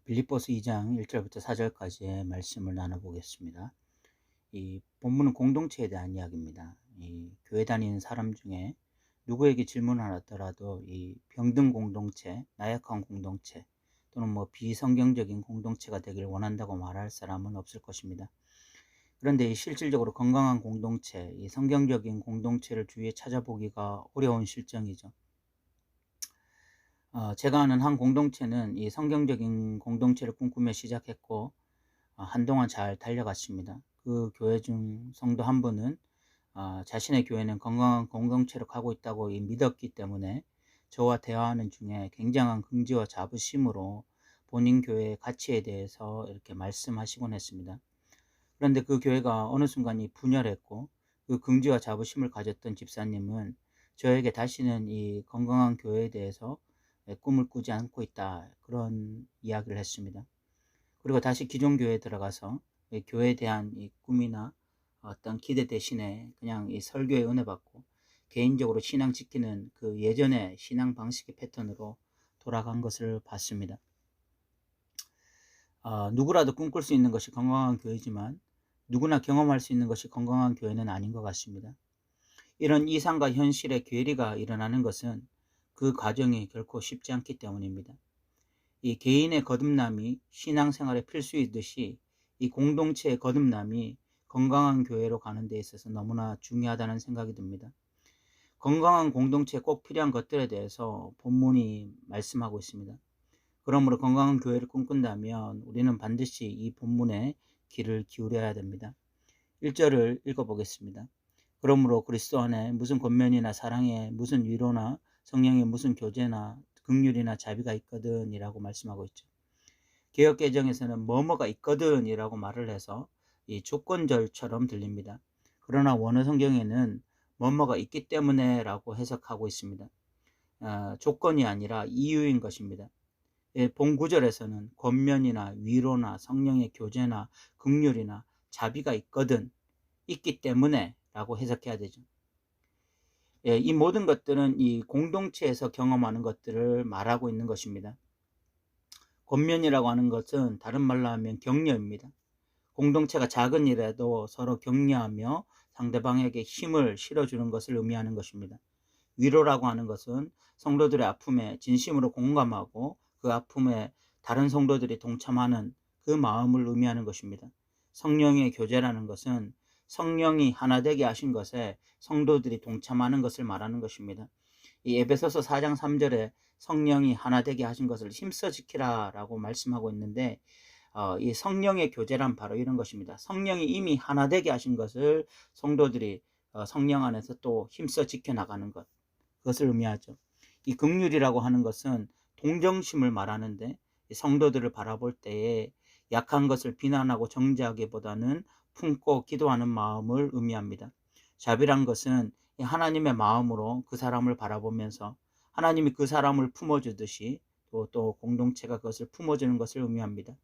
빌립보서 2장 1절부터 4절까지의 말씀을 나눠보겠습니다. 이 본문은 공동체에 대한 이야기입니다. 이 교회 다니는 사람 중에 누구에게 질문을 하더라도 이 병든 공동체, 나약한 공동체 또는 비성경적인 공동체가 되길 원한다고 말할 사람은 없을 것입니다. 그런데 실질적으로 건강한 공동체, 이 성경적인 공동체를 주위에 찾아보기가 어려운 실정이죠. 제가 아는 한 공동체는 이 성경적인 공동체를 꿈꾸며 시작했고 한동안 잘 달려갔습니다. 그 교회 중 성도 한 분은 자신의 교회는 건강한 공동체로 가고 있다고 믿었기 때문에 저와 대화하는 중에 굉장한 긍지와 자부심으로 본인 교회의 가치에 대해서 이렇게 말씀하시곤 했습니다. 그런데 그 교회가 어느 순간 분열했고 그 긍지와 자부심을 가졌던 집사님은 저에게 다시는 이 건강한 교회에 대해서 꿈을 꾸지 않고 있다, 그런 이야기를 했습니다. 그리고 다시 기존 교회에 들어가서 이 교회에 대한 이 꿈이나 어떤 기대 대신에 그냥 이 설교에 은혜 받고 개인적으로 신앙 지키는 그 예전의 신앙 방식의 패턴으로 돌아간 것을 봤습니다. 누구라도 꿈꿀 수 있는 것이 건강한 교회지만 누구나 경험할 수 있는 것이 건강한 교회는 아닌 것 같습니다. 이런 이상과 현실의 괴리가 일어나는 것은 그 과정이 결코 쉽지 않기 때문입니다. 이 개인의 거듭남이 신앙생활의 필수이듯이 이 공동체의 거듭남이 건강한 교회로 가는 데 있어서 너무나 중요하다는 생각이 듭니다. 건강한 공동체에 꼭 필요한 것들에 대해서 본문이 말씀하고 있습니다. 그러므로 건강한 교회를 꿈꾼다면 우리는 반드시 이 본문에 귀를 기울여야 됩니다. 1절을 읽어보겠습니다. 그러므로 그리스도 안에 무슨 권면이나 사랑에 무슨 위로나 성령의 무슨 교제나 긍휼이나 자비가 있거든 이라고 말씀하고 있죠. 개역개정에서는 뭐뭐가 있거든 이라고 말을 해서 이 조건절처럼 들립니다. 그러나 원어 성경에는 뭐뭐가 있기 때문에 라고 해석하고 있습니다. 조건이 아니라 이유인 것입니다. 본 구절에서는 권면이나 위로나 성령의 교제나 긍휼이나 자비가 있거든, 있기 때문에 라고 해석해야 되죠. 이 모든 것들은 이 공동체에서 경험하는 것들을 말하고 있는 것입니다. 권면이라고 하는 것은 다른 말로 하면 격려입니다. 공동체가 작은 일에도 서로 격려하며 상대방에게 힘을 실어주는 것을 의미하는 것입니다. 위로라고 하는 것은 성도들의 아픔에 진심으로 공감하고 그 아픔에 다른 성도들이 동참하는 그 마음을 의미하는 것입니다. 성령의 교제라는 것은 성령이 하나 되게 하신 것에 성도들이 동참하는 것을 말하는 것입니다. 이 에베소서 4장 3절에 성령이 하나 되게 하신 것을 힘써 지키라 라고 말씀하고 있는데 이 성령의 교제란 바로 이런 것입니다. 성령이 이미 하나 되게 하신 것을 성도들이 성령 안에서 또 힘써 지켜나가는 것, 그것을 의미하죠. 이 긍휼이라고 하는 것은 동정심을 말하는데 성도들을 바라볼 때에 약한 것을 비난하고 정죄하기보다는 품고 기도하는 마음을 의미합니다. 자비란 것은 하나님의 마음으로 그 사람을 바라보면서 하나님이 그 사람을 품어주듯이 또 공동체가 그것을 품어주는 것을 의미합니다.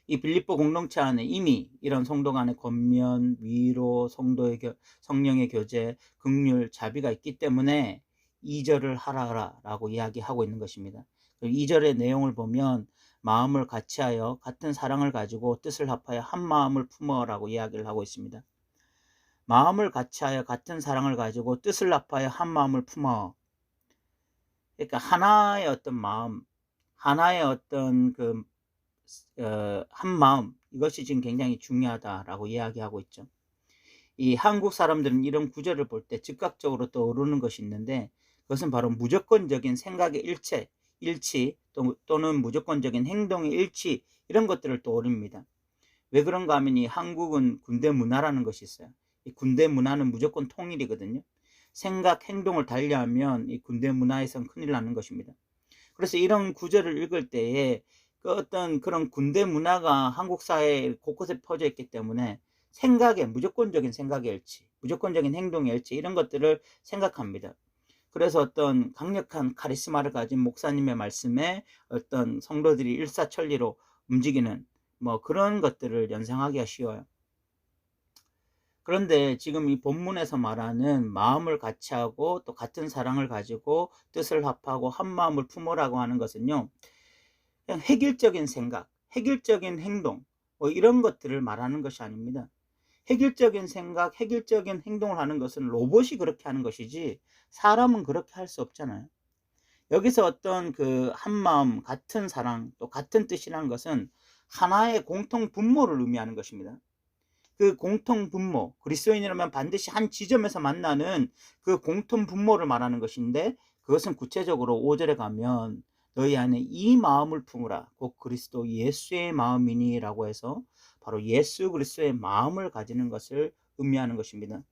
이 빌립보 공동체 안에 이미 이런 성도 간의 권면, 위로, 성령의 교제, 긍휼, 자비가 있기 때문에 2절을 하라 라고 이야기하고 있는 것입니다. 2절의 내용을 보면 마음을 같이하여 같은 사랑을 가지고 뜻을 합하여 한 마음을 품어라고 이야기를 하고 있습니다. 마음을 같이하여 같은 사랑을 가지고 뜻을 합하여 한 마음을 품어. 그러니까 하나의 어떤 마음, 하나의 어떤 한 마음, 이것이 지금 굉장히 중요하다라고 이야기하고 있죠. 이 한국 사람들은 이런 구절을 볼 때 즉각적으로 떠오르는 것이 있는데 그것은 바로 무조건적인 생각의 일치 또는 무조건적인 행동의 일치, 이런 것들을 떠올립니다. 왜 그런가 하면 이 한국은 군대 문화라는 것이 있어요. 이 군대 문화는 무조건 통일이거든요. 생각, 행동을 달리하면 이 군대 문화에선 큰일 나는 것입니다. 그래서 이런 구절을 읽을 때에 그 어떤 그런 군대 문화가 한국 사회 곳곳에 퍼져 있기 때문에 무조건적인 생각의 일치, 무조건적인 행동의 일치, 이런 것들을 생각합니다. 그래서 어떤 강력한 카리스마를 가진 목사님의 말씀에 어떤 성도들이 일사천리로 움직이는 그런 것들을 연상하기가 쉬워요. 그런데 지금 이 본문에서 말하는 마음을 같이하고 또 같은 사랑을 가지고 뜻을 합하고 한 마음을 품으라고 하는 것은요, 그냥 획일적인 생각, 획일적인 행동 뭐 이런 것들을 말하는 것이 아닙니다. 획일적인 생각, 획일적인 행동을 하는 것은 로봇이 그렇게 하는 것이지 사람은 그렇게 할 수 없잖아요. 여기서 어떤 그 한마음, 같은 사랑, 또 같은 뜻이라는 것은 하나의 공통 분모를 의미하는 것입니다. 그 공통 분모, 그리스도인이라면 반드시 한 지점에서 만나는 그 공통 분모를 말하는 것인데, 그것은 구체적으로 5절에 가면 너희 안에 이 마음을 품으라 곧 그리스도 예수의 마음이니 라고 해서 바로 예수 그리스도의 마음을 가지는 것을 의미하는 것입니다.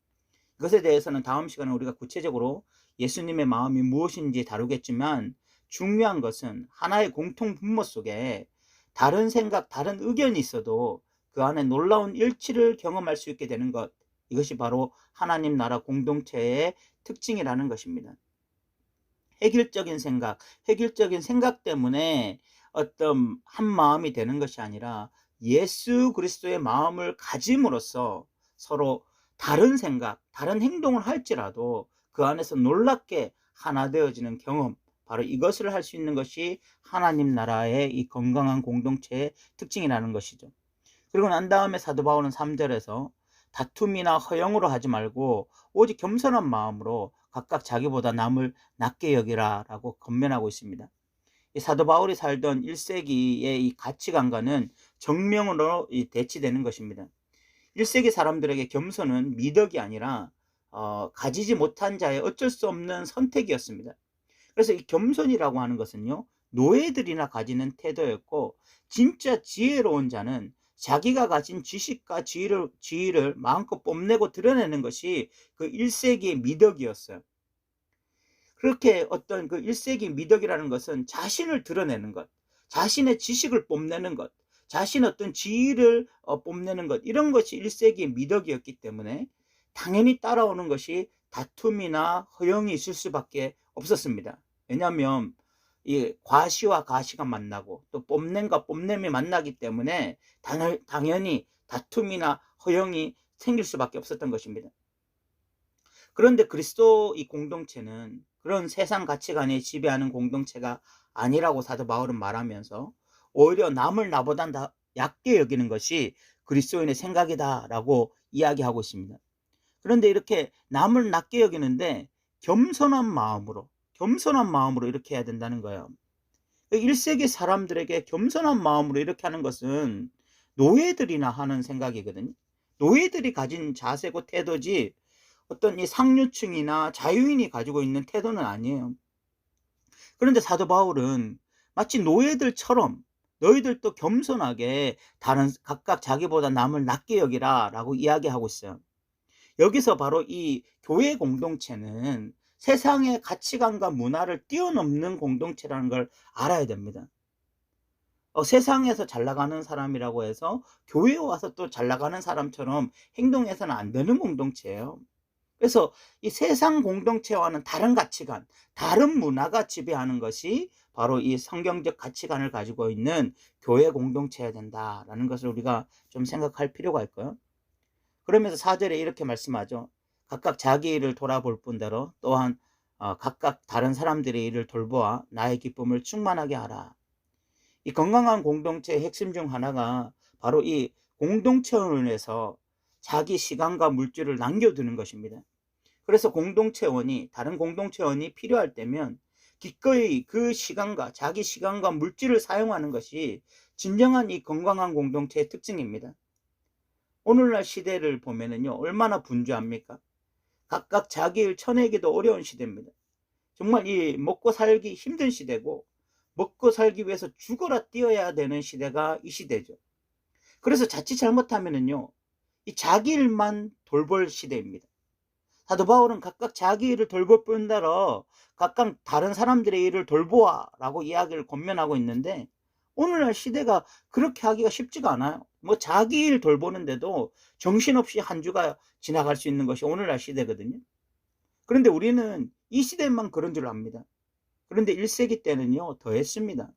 이것에 대해서는 다음 시간에 우리가 구체적으로 예수님의 마음이 무엇인지 다루겠지만, 중요한 것은 하나의 공통 분모 속에 다른 생각, 다른 의견이 있어도 그 안에 놀라운 일치를 경험할 수 있게 되는 것, 이것이 바로 하나님 나라 공동체의 특징이라는 것입니다. 획일적인 생각 때문에 어떤 한 마음이 되는 것이 아니라 예수 그리스도의 마음을 가짐으로써 서로 다른 생각, 다른 행동을 할지라도 그 안에서 놀랍게 하나 되어지는 경험, 바로 이것을 할 수 있는 것이 하나님 나라의 이 건강한 공동체의 특징이라는 것이죠. 그리고 난 다음에 사도 바울은 3절에서 다툼이나 허영으로 하지 말고 오직 겸손한 마음으로 각각 자기보다 남을 낮게 여기라 라고 권면하고 있습니다. 이 사도 바울이 살던 1세기의 이 가치관과는 정면으로 대치되는 것입니다. 1세기 사람들에게 겸손은 미덕이 아니라 가지지 못한 자의 어쩔 수 없는 선택이었습니다. 그래서 이 겸손이라고 하는 것은요, 노예들이나 가지는 태도였고, 진짜 지혜로운 자는 자기가 가진 지식과 지위를 마음껏 뽐내고 드러내는 것이 그 1세기의 미덕이었어요. 그렇게 어떤 그 1세기 미덕이라는 것은 자신을 드러내는 것, 자신의 지식을 뽐내는 것, 자신의 어떤 지위를 뽐내는 것, 이런 것이 1세기의 미덕이었기 때문에 당연히 따라오는 것이 다툼이나 허영이 있을 수밖에 없었습니다. 왜냐하면 이 과시와 가시가 만나고 또 뽐냄과 뽐냄이 만나기 때문에 당연히 다툼이나 허영이 생길 수밖에 없었던 것입니다. 그런데 그리스도 이 공동체는 그런 세상 가치관에 지배하는 공동체가 아니라고 사도 바울은 말하면서 오히려 남을 나보다 얕게 여기는 것이 그리스도인의 생각이다라고 이야기하고 있습니다. 그런데 이렇게 남을 낮게 여기는데 겸손한 마음으로 이렇게 해야 된다는 거예요. 1세기 사람들에게 겸손한 마음으로 이렇게 하는 것은 노예들이나 하는 생각이거든요. 노예들이 가진 자세고 태도지 어떤 이 상류층이나 자유인이 가지고 있는 태도는 아니에요. 그런데 사도 바울은 마치 노예들처럼 너희들도 겸손하게 각각 자기보다 남을 낮게 여기라 라고 이야기하고 있어요. 여기서 바로 이 교회 공동체는 세상의 가치관과 문화를 뛰어넘는 공동체라는 걸 알아야 됩니다. 세상에서 잘 나가는 사람이라고 해서 교회에 와서 또 잘 나가는 사람처럼 행동해서는 안 되는 공동체예요. 그래서 이 세상 공동체와는 다른 가치관, 다른 문화가 지배하는 것이 바로 이 성경적 가치관을 가지고 있는 교회 공동체여야 된다라는 것을 우리가 좀 생각할 필요가 있고요. 그러면서 4절에 이렇게 말씀하죠. 각각 자기 일을 돌아볼 뿐더러 또한 각각 다른 사람들의 일을 돌보아 나의 기쁨을 충만하게 하라. 이 건강한 공동체의 핵심 중 하나가 바로 이 공동체원에서 자기 시간과 물질을 남겨두는 것입니다. 그래서 다른 공동체원이 필요할 때면 기꺼이 그 시간과 자기 시간과 물질을 사용하는 것이 진정한 이 건강한 공동체의 특징입니다. 오늘날 시대를 보면은요, 얼마나 분주합니까? 각각 자기 일 쳐내기도 어려운 시대입니다. 정말 이 먹고 살기 힘든 시대고, 먹고 살기 위해서 죽어라 뛰어야 되는 시대가 이 시대죠. 그래서 자칫 잘못하면은요, 이 자기 일만 돌볼 시대입니다. 사도 바울은 각각 자기 일을 돌볼 뿐더러 각각 다른 사람들의 일을 돌보아 라고 이야기를 권면하고 있는데, 오늘날 시대가 그렇게 하기가 쉽지가 않아요. 자기 일 돌보는데도 정신없이 한 주가 지나갈 수 있는 것이 오늘날 시대거든요. 그런데 우리는 이 시대만 그런 줄 압니다. 그런데 1세기 때는요, 더 했습니다.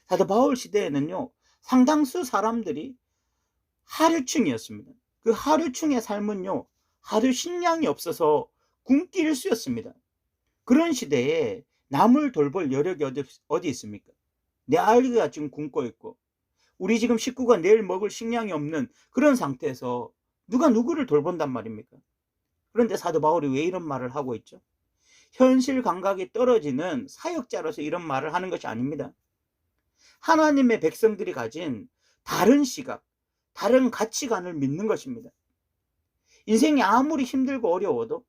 사도 바울 시대에는요, 상당수 사람들이 하류층이었습니다. 그 하류층의 삶은요, 하루 식량이 없어서 굶기 일쑤였습니다. 그런 시대에 남을 돌볼 여력이 어디 있습니까? 내 아이가 지금 굶고 있고 우리 지금 식구가 내일 먹을 식량이 없는 그런 상태에서 누가 누구를 돌본단 말입니까? 그런데 사도 바울이 왜 이런 말을 하고 있죠? 현실 감각이 떨어지는 사역자로서 이런 말을 하는 것이 아닙니다. 하나님의 백성들이 가진 다른 시각, 다른 가치관을 믿는 것입니다. 인생이 아무리 힘들고 어려워도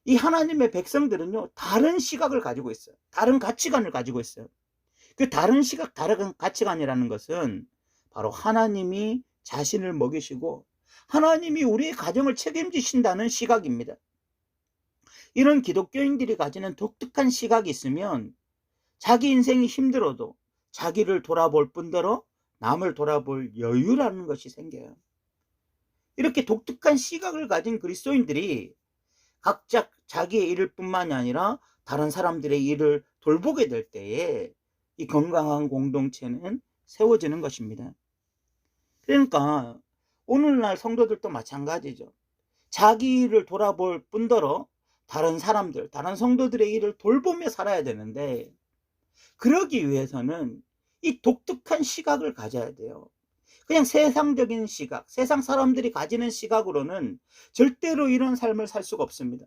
이 하나님의 백성들은요, 다른 시각을 가지고 있어요. 다른 가치관을 가지고 있어요. 그 다른 시각, 다른 가치관이라는 것은 바로 하나님이 자신을 먹이시고 하나님이 우리의 가정을 책임지신다는 시각입니다. 이런 기독교인들이 가지는 독특한 시각이 있으면 자기 인생이 힘들어도 자기를 돌아볼 뿐더러 남을 돌아볼 여유라는 것이 생겨요. 이렇게 독특한 시각을 가진 그리스도인들이 각자 자기의 일을 뿐만이 아니라 다른 사람들의 일을 돌보게 될 때에 이 건강한 공동체는 세워지는 것입니다. 그러니까 오늘날 성도들도 마찬가지죠. 자기 일을 돌아볼 뿐더러 다른 사람들, 다른 성도들의 일을 돌보며 살아야 되는데, 그러기 위해서는 이 독특한 시각을 가져야 돼요. 그냥 세상적인 시각, 세상 사람들이 가지는 시각으로는 절대로 이런 삶을 살 수가 없습니다.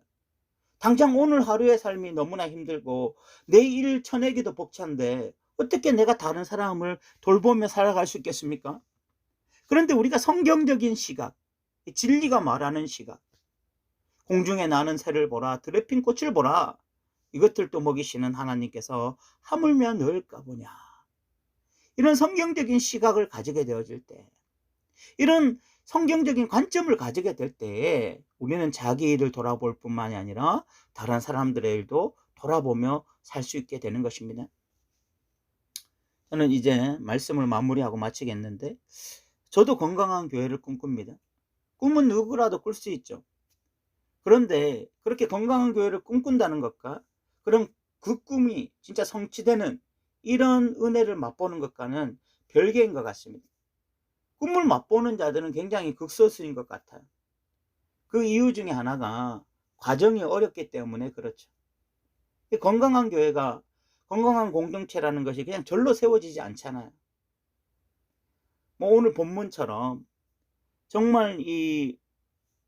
당장 오늘 하루의 삶이 너무나 힘들고 내일 처내기도 벅찬데 어떻게 내가 다른 사람을 돌보며 살아갈 수 있겠습니까? 그런데 우리가 성경적인 시각, 진리가 말하는 시각, 공중에 나는 새를 보라, 들에 핀 꽃을 보라, 이것들도 먹이시는 하나님께서 하물며 넣을까 보냐. 이런 성경적인 시각을 가지게 되어질 때, 이런 성경적인 관점을 가지게 될 때에 우리는 자기 일을 돌아볼 뿐만이 아니라 다른 사람들의 일도 돌아보며 살 수 있게 되는 것입니다. 저는 이제 말씀을 마무리하고 마치겠는데, 저도 건강한 교회를 꿈꿉니다. 꿈은 누구라도 꿀 수 있죠. 그런데 그렇게 건강한 교회를 꿈꾼다는 것과 그럼 그 꿈이 진짜 성취되는 이런 은혜를 맛보는 것과는 별개인 것 같습니다. 꿈을 맛보는 자들은 굉장히 극소수인 것 같아요. 그 이유 중에 하나가 과정이 어렵기 때문에 그렇죠. 건강한 교회가, 건강한 공동체라는 것이 그냥 절로 세워지지 않잖아요. 뭐 오늘 본문처럼 정말 이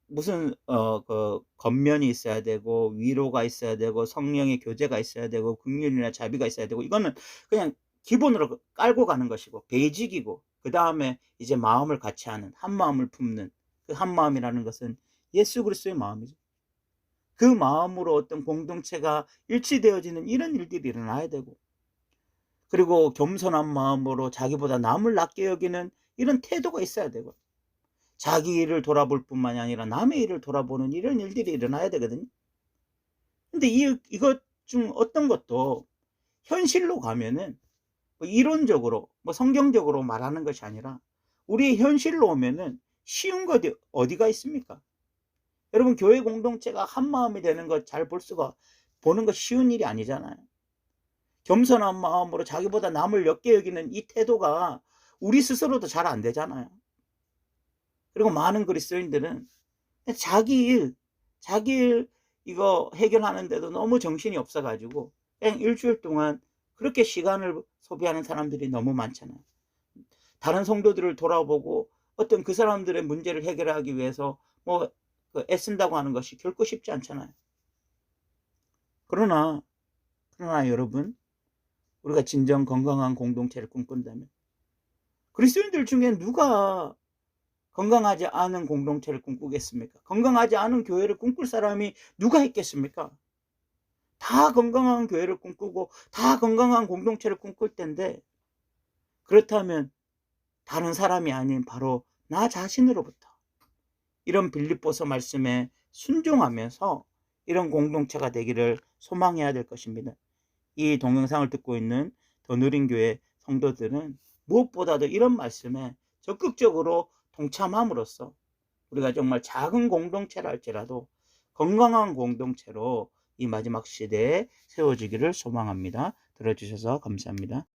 무슨 그 겉면이 있어야 되고 위로가 있어야 되고 성령의 교제가 있어야 되고 긍휼이나 자비가 있어야 되고, 이거는 그냥 기본으로 깔고 가는 것이고 베이직이고, 그 다음에 이제 마음을 같이 하는, 한 마음을 품는, 그 한 마음이라는 것은 예수 그리스도의 마음이죠. 그 마음으로 어떤 공동체가 일치되어지는 이런 일들이 일어나야 되고, 그리고 겸손한 마음으로 자기보다 남을 낮게 여기는 이런 태도가 있어야 되고, 자기 일을 돌아볼 뿐만이 아니라 남의 일을 돌아보는 이런 일들이 일어나야 되거든요. 근데 이것 중 어떤 것도 현실로 가면은 뭐 이론적으로 뭐 성경적으로 말하는 것이 아니라 우리의 현실로 오면은 쉬운 것이 어디가 있습니까? 여러분, 교회 공동체가 한 마음이 되는 것 잘 보는 것 쉬운 일이 아니잖아요. 겸손한 마음으로 자기보다 남을 옅게 여기는 이 태도가 우리 스스로도 잘 안 되잖아요. 그리고 많은 그리스도인들은 자기 일 이거 해결하는데도 너무 정신이 없어가지고 그냥 일주일 동안 그렇게 시간을 소비하는 사람들이 너무 많잖아요. 다른 성도들을 돌아보고 어떤 그 사람들의 문제를 해결하기 위해서 뭐 애쓴다고 하는 것이 결코 쉽지 않잖아요. 그러나 여러분, 우리가 진정 건강한 공동체를 꿈꾼다면 그리스도인들 중에 누가 건강하지 않은 공동체를 꿈꾸겠습니까? 건강하지 않은 교회를 꿈꿀 사람이 누가 있겠습니까? 다 건강한 교회를 꿈꾸고 다 건강한 공동체를 꿈꿀 텐데, 그렇다면 다른 사람이 아닌 바로 나 자신으로부터 이런 빌립보서 말씀에 순종하면서 이런 공동체가 되기를 소망해야 될 것입니다. 이 동영상을 듣고 있는 더 누린 교회 성도들은 무엇보다도 이런 말씀에 적극적으로 동참함으로써 우리가 정말 작은 공동체라 할지라도 건강한 공동체로 이 마지막 시대에 세워지기를 소망합니다. 들어주셔서 감사합니다.